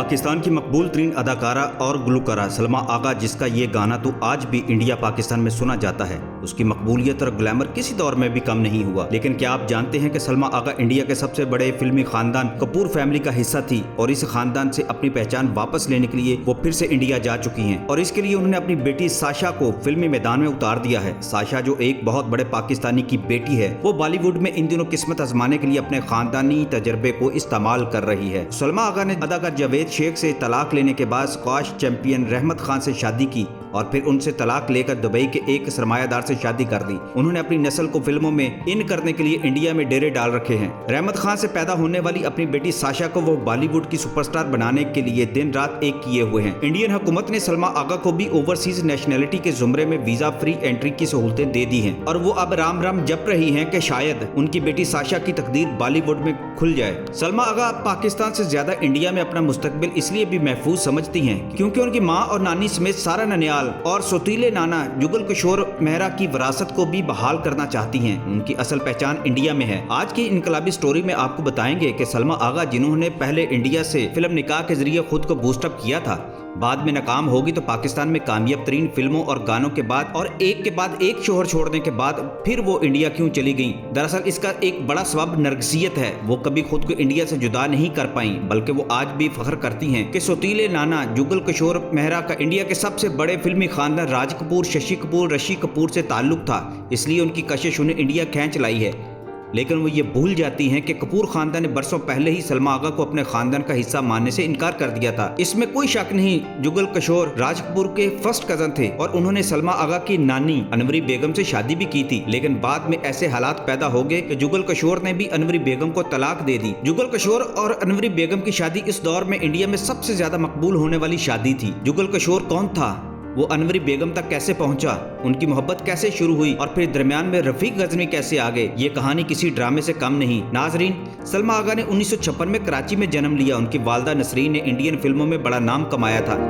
पाकिस्तान की मकबूल तरीन अदाकारा और गुलकारा सलमा आगा, जिसका ये गाना तो आज भी इंडिया पाकिस्तान में सुना जाता है, उसकी मकबूलियत और ग्लैमर किसी दौर में भी कम नहीं हुआ। लेकिन क्या आप जानते हैं कि सलमा आगा इंडिया के सबसे बड़े फिल्मी खानदान कपूर फैमिली का हिस्सा थी और इस खानदान से अपनी पहचान वापस लेने के लिए वो फिर से इंडिया जा चुकी हैं और इसके लिए उन्होंने अपनी बेटी साशा को फिल्मी मैदान में उतार दिया है। साशा जो एक बहुत बड़े पाकिस्तानी की बेटी है, वो बॉलीवुड में इन दिनों किस्मत आजमाने के लिए अपने खानदानी तजर्बे को इस्तेमाल कर रही है। सलमा आगा ने अदाकार जावेद शेख से तलाक लेने के बाद स्क्वाश चैंपियन रहमत खान से शादी की और फिर उनसे तलाक लेकर दुबई के एक सरमायादार से शादी कर दी। उन्होंने अपनी नस्ल को फिल्मों में इन करने के लिए इंडिया में डेरे डाल रखे हैं। रहमत खान से पैदा होने वाली अपनी बेटी साशा को वो बॉलीवुड की सुपरस्टार बनाने के लिए दिन रात एक किए हुए हैं। इंडियन हुकूमत ने सलमा आगा को भी ओवरसीज नेशनैलिटी के जुमरे में वीजा फ्री एंट्री की सहूलतें दे दी हैं और वो अब राम राम जप रही हैं कि शायद उनकी बेटी साशा की तकदीर बॉलीवुड में खुल जाए। सलमा आगा पाकिस्तान से ज्यादा इंडिया में अपना मुस्तकबिल इसलिए भी महफूज समझती हैं क्योंकि उनकी माँ और नानी समेत सारा ननियाल और सौतीले नाना जुगल किशोर मेहरा की विरासत को भी बहाल करना चाहती हैं। उनकी असल पहचान इंडिया में है। आज की इनकलाबी स्टोरी में आपको बताएंगे कि सलमा आगा, जिन्होंने पहले इंडिया से फिल्म निकाह के जरिए खुद को बूस्टअप किया था, बाद में नाकाम होगी तो पाकिस्तान में कामयाब तरीन फिल्मों और गानों के बाद और एक के बाद एक शोहर छोड़ने के बाद फिर वो इंडिया क्यों चली गईं? दरअसल इसका एक बड़ा सबब नरगिसियत है। वो कभी खुद को इंडिया से जुदा नहीं कर पाई, बल्कि वो आज भी फख्र करती हैं कि सौतीले नाना जुगल किशोर मेहरा का इंडिया के सबसे बड़े फिल्मी खानदान राज कपूर, शशि कपूर, ऋषि कपूर से ताल्लुक था, इसलिए उनकी कशिश उन्हें इंडिया खींच लाई है। लेकिन वो ये भूल जाती हैं कि कपूर खानदान ने बरसों पहले ही सलमा आगा को अपने खानदान का हिस्सा मानने से इनकार कर दिया था। इसमें कोई शक नहीं, जुगल किशोर राज कपूर के फर्स्ट कजन थे और उन्होंने सलमा आगा की नानी अनवरी बेगम से शादी भी की थी। लेकिन बाद में ऐसे हालात पैदा हो गए कि जुगल किशोर ने भी अनवरी बेगम को तलाक दे दी। जुगल किशोर और अनवरी बेगम की शादी इस दौर में इंडिया में सबसे ज्यादा मकबूल होने वाली शादी थी। जुगल किशोर कौन था? वो अनवरी बेगम तक कैसे पहुंचा? उनकी मोहब्बत कैसे शुरू हुई और फिर दरमियान में रफीक गजनवी कैसे आ गए? ये कहानी किसी ड्रामे से कम नहीं। नाजरीन, सलमा आगा ने 1956 में कराची में जन्म लिया। उनकी वालदा नसरीन ने इंडियन फिल्मों में बड़ा नाम कमाया था।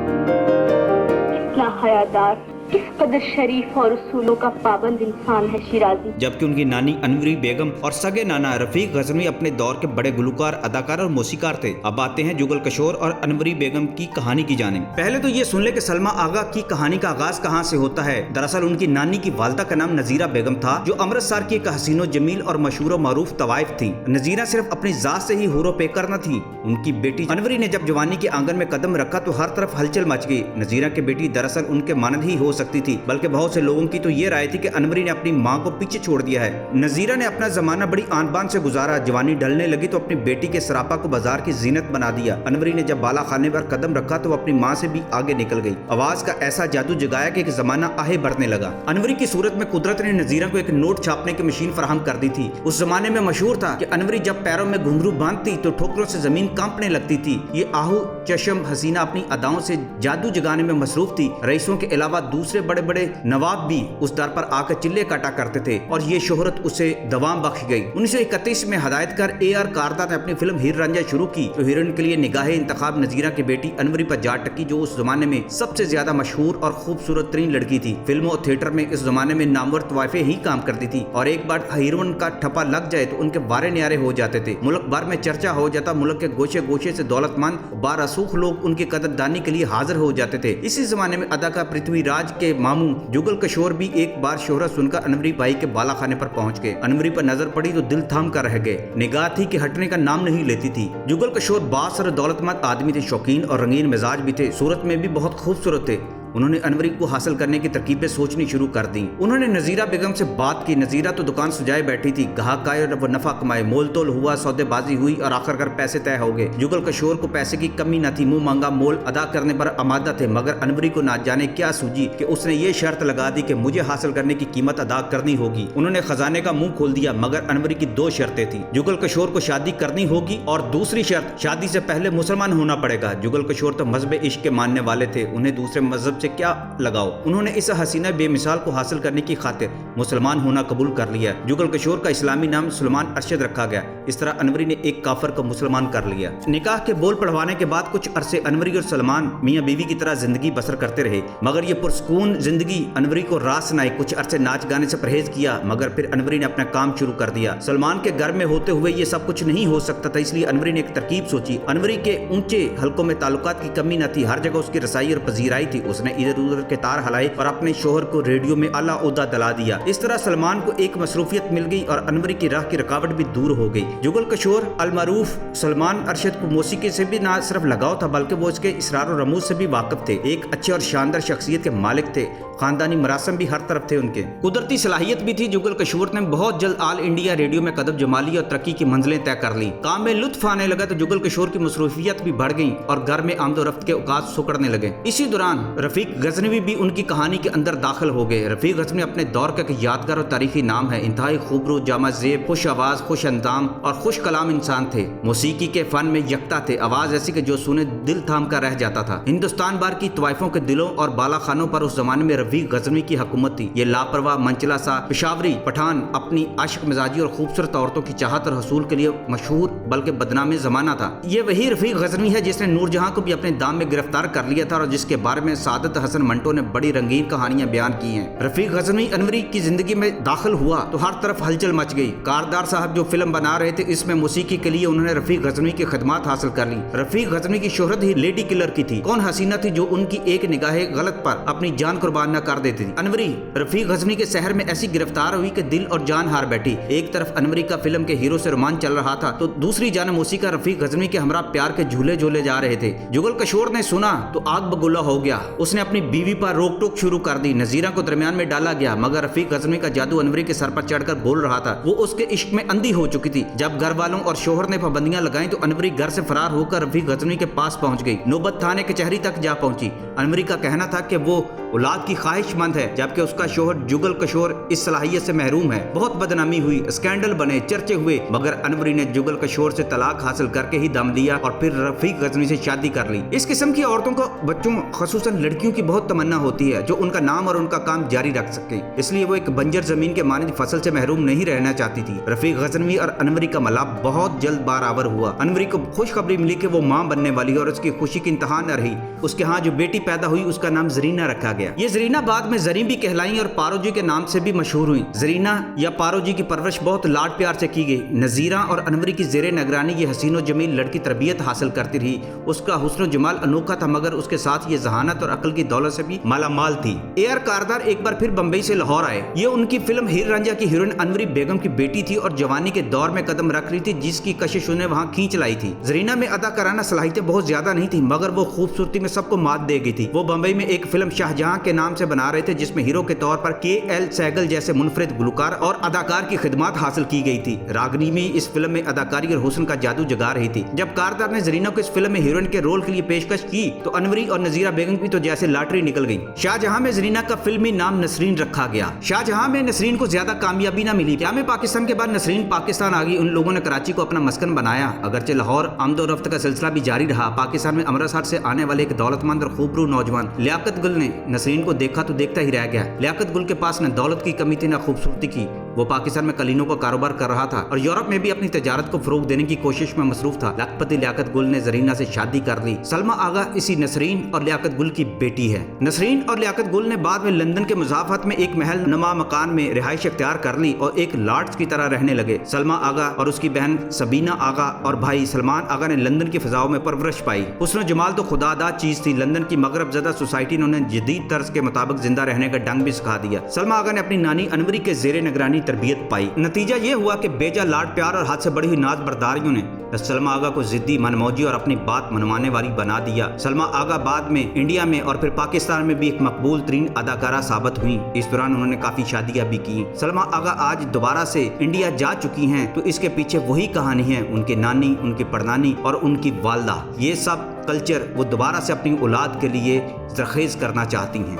इतना हयादार, किस कदर शरीफ और उसूलों का पाबंद इंसान है शिराजी। जबकि उनकी नानी अनवरी बेगम और सगे नाना रफीक गजनवी अपने दौर के बड़े गुलकार, अदाकार और मौसीकार थे। अब आते हैं जुगल किशोर और अनवरी बेगम की कहानी की जानिब। पहले तो ये सुन ले कि सलमा आगा की कहानी का आगाज कहाँ से होता है। दरअसल उनकी नानी की वालदा का नाम नजीरा बेगम था, जो अमृतसर की एक हसीनो जमील और मशहूर मारूफ तवाइफ थी। नजीरा सिर्फ अपनी जात से ही हूरो पेकर न थी। उनकी बेटी अनवरी ने जब जवानी के आंगन में कदम रखा तो हर तरफ हलचल मच गई। नजीरा की बेटी दरअसल उनके मानद ही हो सकती थी, बल्कि बहुत से लोगों की तो ये राय थी कि अनवरी ने अपनी मां को पीछे छोड़ दिया है। नजीरा ने अपना जमाना बड़ी आन बान से गुजारा। जवानी ढलने लगी तो अपनी बेटी के सरापा को बाजार की जीनत बना दिया। अनवरी ने जब बाला खाने पर कदम रखा तो वो अपनी मां से भी आगे निकल गई। आवाज का ऐसा जादू जगाया कि एक जमाना आहे बढ़ने लगा। अनवरी की सूरत में कुदरत ने नजीरा को एक नोट छापने की मशीन फराहम कर दी थी। उस जमाने में मशहूर था कि अनवरी जब पैरों में घुंघरू बांधती तो ठोकरों से जमीन कांपने लगती थी। ये आहू चशम हसीना अपनी अदाओं से जादू जगाने में मसरूफ थी। रईसों के अलावा दूसरे बड़े बड़े नवाब भी उस दर पर आकर चिल्ले काटा करते थे और ये शोहरत उसे दवाम बख्श गई। 1931 में हदायतकार AR कारदा ने अपनी फिल्म हीर रांझा शुरू की तो हीरोइन के लिए निगाहे इंतखाब नजीरा की बेटी अनवरी पर जा टकी, जो उस जमाने में सबसे ज्यादा मशहूर और खूबसूरत तरीन लड़की थी। फिल्मों और थिएटर में इस जमाने में नामवर तवाइफे ही काम करती थी और एक बार हीरोइन का ठप्पा लग जाए तो उनके वारे न्यारे हो जाते थे। मुल्क भर में चर्चा हो जाता। मुल्क के गोशे गोशे से दौलतमंद बारसूख लोग उनकी कदरदानी के लिए हाजिर हो जाते थे। इसी जमाने में अदाकार पृथ्वीराज के मामू जुगल किशोर भी एक बार शोहरत सुनकर अनवरी भाई के बाला खाने पर पहुंच गए। अनवरी पर नजर पड़ी तो दिल थाम कर रह गए। निगाह थी कि हटने का नाम नहीं लेती थी। जुगल किशोर बासर दौलतमंद आदमी थे, शौकीन और रंगीन मिजाज भी थे, सूरत में भी बहुत खूबसूरत थे। उन्होंने अनवरी को हासिल करने की तरकीबें सोचनी शुरू कर दी। उन्होंने नजीरा बेगम से बात की। नजीरा तो दुकान सजाए बैठी थी। ग्राहक आए और वो नफा कमाए, मोल तोल हुआ, सौदेबाजी हुई और आखिरकार पैसे तय हो गए। जुगल किशोर को पैसे की कमी न थी, मुंह मांगा मोल अदा करने पर आमादा थे, मगर अनवरी को ना जाने क्या सूझी कि उसने ये शर्त लगा दी कि मुझे हासिल करने की कीमत अदा करनी होगी। उन्होंने खजाने का मुंह खोल दिया, मगर अनवरी की दो शर्तें थी। जुगल किशोर को शादी करनी होगी और दूसरी शर्त, शादी से पहले मुसलमान होना पड़ेगा। जुगल किशोर तो मजहब इश्क के मानने वाले थे, उन्हें दूसरे मजहब से क्या लगाओ। उन्होंने इस हसीना बेमिसाल को हासिल करने की खातिर मुसलमान होना कबूल कर लिया। जुगल किशोर का इस्लामी नाम सुलेमान अरशद रखा गया। इस तरह अनवरी ने एक काफर को मुसलमान कर लिया। निकाह के बोल पढ़वाने के बाद कुछ अरसे अनवरी और सलमान मियाँ बीवी की तरह जिंदगी बसर करते रहे, मगर ये पुरसकून जिंदगी अनवरी को रास न आई। कुछ अरसे नाच गाने से परहेज किया, मगर फिर अनवरी ने अपना काम शुरू कर दिया। सलमान के घर में होते हुए ये सब कुछ नहीं हो सकता था, इसलिए अनवरी ने एक तरकीब सोची। अनवरी के ऊंचे हलकों में ताल्लुकात की कमी न थी, हर जगह उसकी रसाई और पजीराई थी। उसने इधर उधर के तार हलाए और अपने शोहर को रेडियो में आला ओहदा दिला दिया। इस तरह सलमान को एक मसरूफियत मिल गई और अनवरी की राह की रुकावट भी दूर हो गई। जुगल किशोर अलमारूफ सलमान अरशद को मौसीकी से भी न सिर्फ लगाव था, बल्कि वो इसके इसरार और रमूज से भी वाकिफ थे। एक अच्छे और शानदार शख्सियत के मालिक थे, खानदानी मरासम भी हर तरफ थे उनके। कुदरती सलाहियत भी थी। जुगल किशोर ने बहुत जल्द ऑल इंडिया रेडियो में कदम जमा ली और तरक्की की मंजिलें तय कर ली। काम में लुत्फ आने लगा तो जुगल किशोर की मसरूफियत भी बढ़ गई और घर में आमदोरफ्त के औकात सुकड़ने लगे। इसी दौरान रफीक गजनवी भी उनकी कहानी के अंदर दाखिल हो गए। रफीक गजनवी अपने दौर का एक यादगार और तारीखी नाम है। इंतहाई खूबरू, जामा ज़ेब, खुश आवाज, खुश अंदाम और खुश कलाम इंसान थे। मौसीकी के फन में यकता थे, आवाज ऐसी कि जो सुने दिल थाम कर रह जाता था। हिंदुस्तान भर की तवाइफों के दिलों और बाला खानों पर उस जमाने में रफीक गजनवी की हुकूमत थी। ये लापरवाह, मंचला सा पेशावरी पठान अपनी आशिक मिजाजी और खूबसूरत औरतों की चाहत और हसूल के लिए मशहूर बल्कि बदनामी जमाना था। ये वही रफीक गजनवी है जिसने नूरजहां को भी अपने दाम में गिरफ्तार कर लिया था और जिसके बारे में सादत हसन मंटो ने बड़ी रंगीन कहानियां बयान की हैं। रफीक गजनवी अनवरी की जिंदगी में दाखिल हुआ तो हर तरफ हलचल मच गई। कारदार साहब जो फिल्म बना रहे थे, इसमें मौसीकी के लिए उन्होंने रफीक गजनवी की खिदमत हासिल कर ली। रफीक गजनवी की शोहरत ही लेडी किलर की थी। कौन हसीना थी जो उनकी एक निगाह गलत पर अपनी जान कुर्बान न कर देती थी। अनवरी रफीक गजनवी के शहर में ऐसी गिरफ्तार हुई कि दिल और जान हार बैठी। एक तरफ अनवरी का फिल्म के हीरो से रोमांच चल रहा था तो दूसरी जान मौसीका रफीक गजनवी के हमरा प्यार के झूले झूले जा रहे थे। जुगल किशोर ने सुना तो आग बगुला हो गया। उसने अपनी बीवी पर रोक टोक शुरू कर दी। नजीरा को दरमियान में डाला गया, मगर रफीक गजनवी का जादू अनवरी के सर पर चढ़कर बोल रहा था। वो उसके इश्क में अंधी हो चुकी थी। जब घर वालों और शोहर ने पाबंदियां लगाई तो अनवरी घर से फरार होकर रफीक गजनवी के पास पहुंच गई। नौबत थाने कचहरी तक जा पहुंची। अनवरी का कहना था कि वो औलाद की ख्वाहिशमंद है, जबकि उसका शोहर जुगल किशोर इस सलाहियत से महरूम है। बहुत बदनामी हुई, स्कैंडल बने, चर्चे हुए, मगर अनवरी ने जुगल किशोर से तलाक हासिल करके ही दम लिया और फिर रफीक गजनवी से शादी कर ली। इस किस्म की औरतों को बच्चों खसूसन लड़कियों की बहुत तमन्ना होती है जो उनका नाम और उनका काम जारी रख सके, इसलिए वो एक बंजर जमीन के मानिंद फसल से महरूम नहीं रहना चाहती थी। रफीक गजनवी और अनवरी का मिलाप बहुत जल्द बारावर हुआ। अनवरी को खुशखबरी मिली कि वो मां बनने वाली और उसकी खुशी की इंतहा न रही। उसके यहाँ जो बेटी पैदा हुई उसका नाम जरीना रखा गया। ये जरीना बाद में जरी भी कहलाई और पारो जी के नाम से भी मशहूर हुई। जरीना या पारो जी की परवरिश बहुत लाड प्यार से की गई। नजीरा और अनवरी की जेरे निगरानी ये हसीनो जमील लड़की तरबियत हासिल करती रही। उसका हुस्न जमाल अनोखा था, मगर उसके साथ ये जहानत और अकल की दौलत से भी मालामाल थी। एयर कारदार एक बार फिर बम्बई से लाहौर आए। ये उनकी फिल्म हीर रांझा की हीरोइन अनवरी बेगम की बेटी थी और जवानी के दौर में कदम रख रही थी, जिसकी कशिश उन्हें वहाँ खींच लाई थी। जरीना में अदा कराना सलाहियतें बहुत ज्यादा नहीं थी, मगर वो खूबसूरती में सबको मात दे गई थी। वो बम्बई में एक फिल्म शाहजहां के नाम से बना रहे थे, जिसमें हीरो के तौर पर KL सहगल जैसे मुनफरिद गुलकार और अदाकार की खिदमत हासिल की गई थी। रागनी में इस फिल्म में अदाकारी और हुस्न का जादू जगा रही थी। जब कारदार ने जरीना को इस फिल्म में हीरोइन के रोल के लिए पेशकश की तो अनवरी और नजीरा बेगम की तो जैसे लॉटरी निकल गई। शाहजहां में जरीना का फिल्मी नाम नसरीन रखा गया। शाहजहां में नसरीन को ज्यादा कामयाबी न मिली। क्या में पाकिस्तान के बाद नसरीन पाकिस्तान आ गई। उन लोगों ने कराची को अपना मस्कन बनाया। अगरचे लाहौर आमदोरफ्त का सिलसिला भी जारी रहा। पाकिस्तान में अमृतसर से आने वाले एक दौलतमंद और खूबरू नौजवान लियाकत गुल ने नसरीन को देखा तो देखता ही रह गया। लियाकत गुल के पास न दौलत की कमी थी न खूबसूरती की। वो पाकिस्तान में कलीनों का कारोबार कर रहा था और यूरोप में भी अपनी तजारत को फरोग देने की कोशिश में मसरूफ था। लखपति लियाकत गुल ने जरीना से शादी कर ली। सलमा आगा इसी नसरीन और लियाकत गुल की बेटी है। नसरीन और लियाकत गुल ने बाद में लंदन के मुजाफत में एक महल नुमा मकान में रिहाइश इख्तियार कर ली और एक लॉर्ड्स की तरह रहने लगे। सलमा आगा और उसकी बहन सबीना आगा और भाई सलमान आगा ने लंदन की फिजाओं में परवरिश पाई। हुस्न जमाल तो खुदादा चीज थी। लंदन की मगरब ज़दा सोसाइटी ने उन्हें जदीद तर्ज के मुताबिक जिंदा रहने का ढंग भी सिखा दिया। सलमा आगा ने अपनी नानी अनवरी के जेरे निगरानी तरबियत पाई। नतीजा ये हुआ कि बेजा लाड प्यार और हाथ से बड़ी हुई नाज बर्दारियों ने सलमा आगा को जिद्दी, मनमौजी और अपनी बात मनवाने वाली बना दिया। सलमा आगा बाद में इंडिया में और फिर पाकिस्तान में भी एक मकबूल तरीन अदाकारा साबित हुई। इस दौरान उन्होंने काफी शादियां भी की। सलमा आगा आज दोबारा से इंडिया जा चुकी हैं तो इसके पीछे वही कहानी है। उनके नानी, उनकी परनानी और उनकी वालदा, ये सब कल्चर वो दोबारा से अपनी औलाद के लिए ज़रख़ेज़ करना चाहती हैं,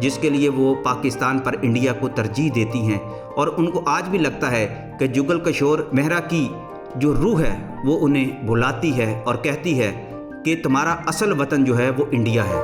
जिसके लिए वो पाकिस्तान पर इंडिया को तरजीह देती हैं। और उनको आज भी लगता है कि जुगल किशोर मेहरा की जो रूह है वो उन्हें बुलाती है और कहती है कि तुम्हारा असल वतन जो है वो इंडिया है।